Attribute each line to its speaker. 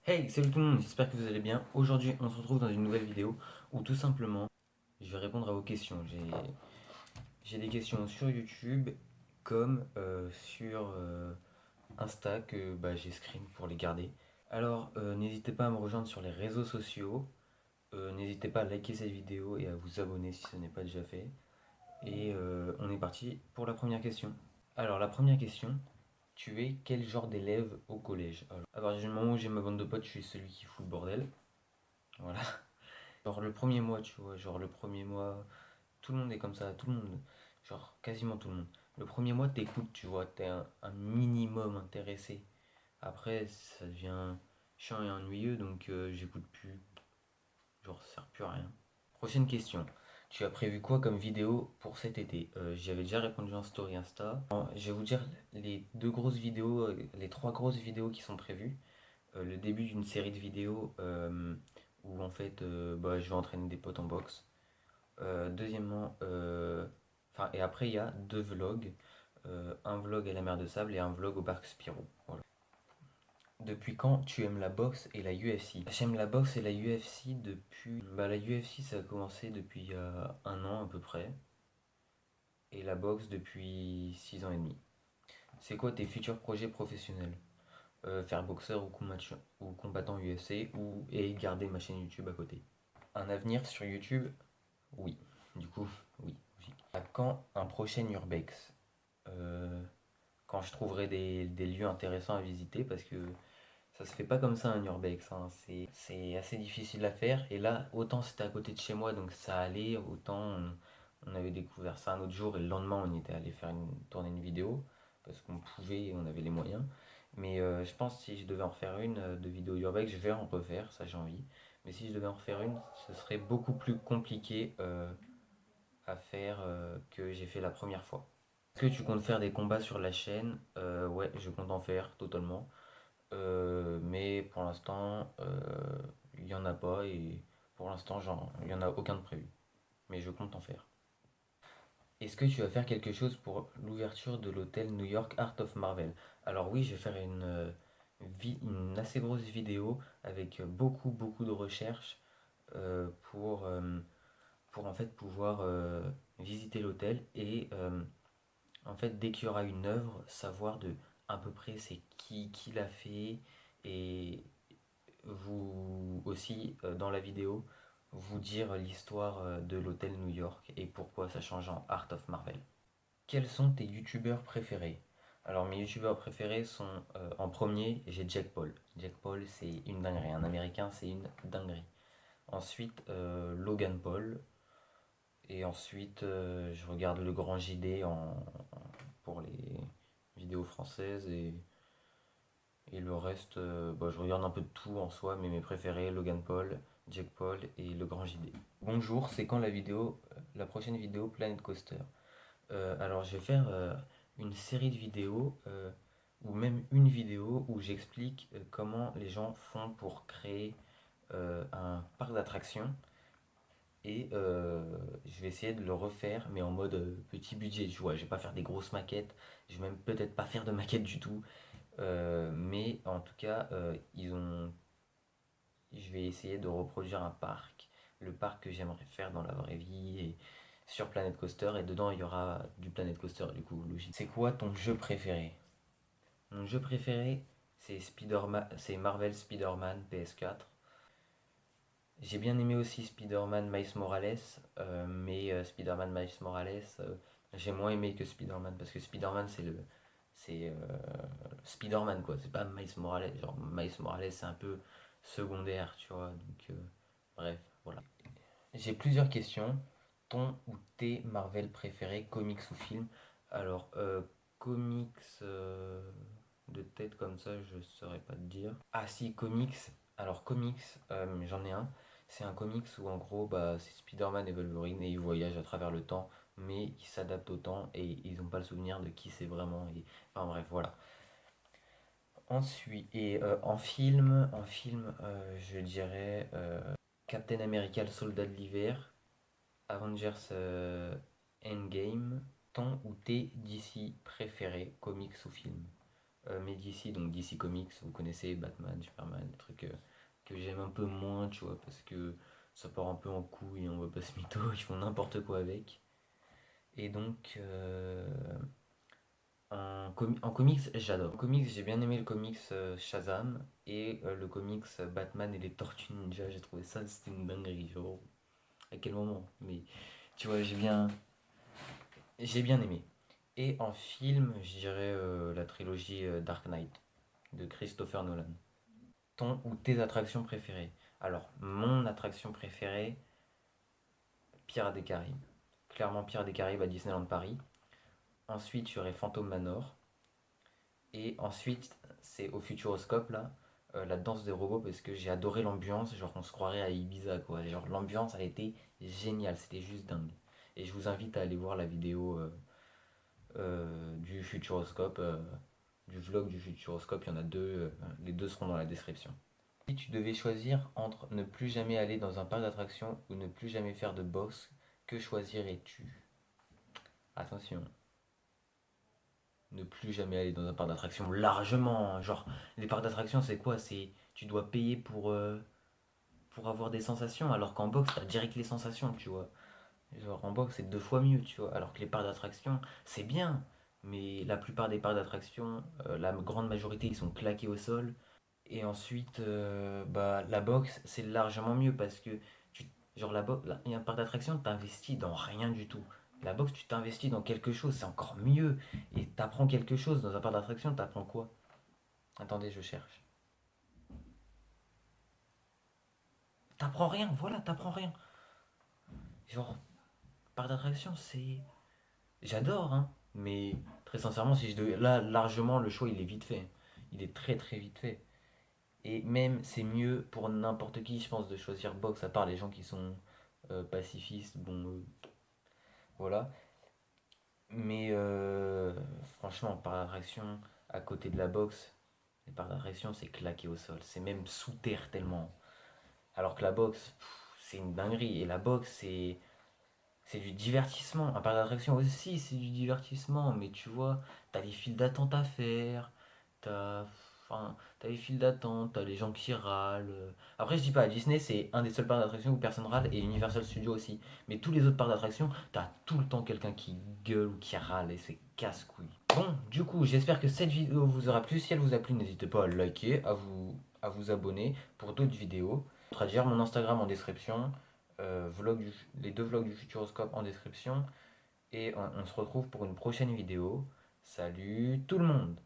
Speaker 1: Hey, salut tout le monde, j'espère que vous allez bien. Aujourd'hui, on se retrouve dans une nouvelle vidéo où tout simplement, je vais répondre à vos questions. J'ai des questions sur YouTube comme sur Insta que j'ai screen pour les garder. Alors, n'hésitez pas à me rejoindre sur les réseaux sociaux. N'hésitez pas à liker cette vidéo et à vous abonner si ce n'est pas déjà fait. Et on est parti pour la première question. Alors, la première question, tu es quel genre d'élève au collège? Alors, à partir du moment où j'ai ma bande de potes, je suis celui qui fout le bordel. Voilà. Genre le premier mois, tu vois, genre le premier mois, tout le monde est comme ça, tout le monde, genre quasiment tout le monde. Le premier mois, t'écoutes, tu vois, t'es un minimum intéressé. Après, ça devient chiant et ennuyeux, donc j'écoute plus, genre ça sert plus à rien. Prochaine question. Tu as prévu quoi comme vidéo pour cet été? J'y avais déjà répondu en story Insta. Je vais vous dire les deux grosses vidéos, les trois grosses vidéos qui sont prévues. Le début d'une série de vidéos où en fait je vais entraîner des potes en boxe. Deuxièmement, enfin et après il y a deux vlogs, un vlog à la mer de Sable et un vlog au parc Spirou. Voilà. Depuis quand tu aimes la boxe et la UFC? J'aime la boxe et la UFC depuis... la UFC ça a commencé depuis un an à peu près et la boxe depuis 6 ans et demi. C'est quoi tes futurs projets professionnels? Faire boxeur ou combattant UFC et garder ma chaîne YouTube à côté. Un avenir sur YouTube? Oui. Du coup, oui. Logique. À quand un prochain Urbex? Euh, Quand je trouverai des lieux intéressants à visiter parce que ça se fait pas comme ça un Urbex, hein. C'est assez difficile à faire et là autant c'était à côté de chez moi donc ça allait, autant on avait découvert ça un autre jour et le lendemain on y était allé tourner une vidéo parce qu'on pouvait et on avait les moyens. Mais je pense que si je devais en refaire une de vidéo Urbex, je vais en refaire, ça j'ai envie. Mais si je devais en refaire une, ce serait beaucoup plus compliqué à faire que j'ai fait la première fois. Est-ce que tu comptes faire des combats sur la chaîne? Ouais, je compte en faire totalement. Mais pour l'instant, il n'y en a pas et pour l'instant, il n'y en a aucun de prévu. Mais je compte en faire. Est-ce que tu vas faire quelque chose pour l'ouverture de l'hôtel New York Art of Marvel? Alors oui, je vais faire une assez grosse vidéo avec beaucoup de recherches pour en fait pouvoir visiter l'hôtel et en fait dès qu'il y aura une œuvre, savoir de à peu près c'est qui l'a fait et vous aussi dans la vidéo vous dire l'histoire de l'hôtel New York et pourquoi ça change en Art of Marvel. Quels sont tes youtubeurs préférés? Alors mes youtubeurs préférés sont en premier j'ai Jack Paul. Jack Paul c'est une dinguerie, un américain c'est une dinguerie. Ensuite Logan Paul et ensuite je regarde le grand JD pour les vidéos françaises et le reste, je regarde un peu de tout en soi, mais mes préférés, Logan Paul, Jack Paul et Le Grand JD. Bonjour, c'est quand la prochaine vidéo Planet Coaster? Alors je vais faire une série de vidéos, ou même une vidéo où j'explique comment les gens font pour créer un parc d'attractions. Et je vais essayer de le refaire, mais en mode petit budget, tu vois. Je vais pas faire des grosses maquettes, je vais même peut-être pas faire de maquettes du tout. Mais en tout cas, je vais essayer de reproduire un parc, le parc que j'aimerais faire dans la vraie vie et sur Planet Coaster. Et dedans, il y aura du Planet Coaster, du coup, logique. C'est quoi ton jeu préféré? Mon jeu préféré, c'est Marvel Spider-Man PS4. J'ai bien aimé aussi Spider-Man Miles Morales, mais Spider-Man Miles Morales, j'ai moins aimé que Spider-Man parce que Spider-Man c'est Spider-Man quoi, c'est pas Miles Morales. Genre Miles Morales c'est un peu secondaire, tu vois. Donc bref, voilà. J'ai plusieurs questions. Ton ou tes Marvel préférés, comics ou films? Alors comics de tête comme ça, je saurais pas te dire. Ah si, comics. Alors comics, j'en ai un. C'est un comics où en gros c'est Spider-Man et Wolverine et ils voyagent à travers le temps, mais ils s'adaptent au temps et ils n'ont pas le souvenir de qui c'est vraiment. Enfin bref, voilà. Ensuite, et en film, je dirais Captain America, le soldat de l'hiver, Avengers Endgame, ton ou tes DC préférés, comics ou films? Mais DC, donc DC Comics, vous connaissez Batman, Superman, des trucs j'aime un peu moins, tu vois, parce que ça part un peu en couille, on va pas se mytho, ils font n'importe quoi avec. Et donc, en comics, j'adore. En comics, j'ai bien aimé le comics Shazam et le comics Batman et les Tortues Ninja. J'ai trouvé ça, c'était une dinguerie. Genre, à quel moment? Mais tu vois, j'ai bien aimé. Et en film, je dirais la trilogie Dark Knight de Christopher Nolan. Ton ou tes attractions préférées? Alors, mon attraction préférée, Pirates des Caraïbes. Clairement, Pirates des Caraïbes à Disneyland Paris. Ensuite, il y aurait Phantom Manor. Et ensuite, c'est au Futuroscope, là, la danse des robots, parce que j'ai adoré l'ambiance. Genre, on se croirait à Ibiza, quoi. Genre, l'ambiance, elle était géniale. C'était juste dingue. Et je vous invite à aller voir la vidéo du Futuroscope, du vlog du Futuroscope. Il y en a deux. Les deux seront dans la description. Si tu devais choisir entre ne plus jamais aller dans un parc d'attractions ou ne plus jamais faire de boxe, que choisirais-tu? Attention, ne plus jamais aller dans un parc d'attractions largement. Genre, les parcs d'attractions, c'est quoi? C'est tu dois payer pour avoir des sensations, alors qu'en boxe, t'as direct les sensations, tu vois. Genre, en boxe, c'est deux fois mieux, tu vois. Alors que les parcs d'attractions, c'est bien, mais la plupart des parcs d'attractions, la grande majorité, ils sont claqués au sol. Et ensuite, bah, la boxe, c'est largement mieux parce que, tu, genre, la boxe, il y a un parc d'attraction, t'investis dans rien du tout. La boxe, tu t'investis dans quelque chose, c'est encore mieux. Et t'apprends quelque chose dans un parc d'attraction, t'apprends quoi? Attendez, je cherche. T'apprends rien, voilà, t'apprends rien. Genre, parc d'attraction, c'est. J'adore, hein. Mais très sincèrement, si je devais. Là, largement, le choix, il est vite fait. Il est très très vite fait. Et même, c'est mieux pour n'importe qui, je pense, de choisir boxe, à part les gens qui sont pacifistes. Bon, voilà. Mais franchement, par d'attraction, à côté de la boxe, les parcs d'attraction, c'est claqué au sol. C'est même sous terre tellement. Alors que la boxe, c'est une dinguerie. Et la boxe, c'est du divertissement. Un parc d'attraction aussi, c'est du divertissement. Mais tu vois, t'as les files d'attente à faire. T'as, t'as les files d'attente, t'as les gens qui râlent. Après, je dis pas, Disney, c'est un des seuls parcs d'attraction où personne râle. Et Universal Studios aussi. Mais tous les autres parcs d'attraction, t'as tout le temps quelqu'un qui gueule ou qui râle. Et c'est casse-couille. Bon, du coup, j'espère que cette vidéo vous aura plu. Si elle vous a plu, n'hésitez pas à liker, à vous abonner pour d'autres vidéos. Traduire mon Instagram en description, les deux vlogs du Futuroscope en description. Et on se retrouve pour une prochaine vidéo. Salut tout le monde!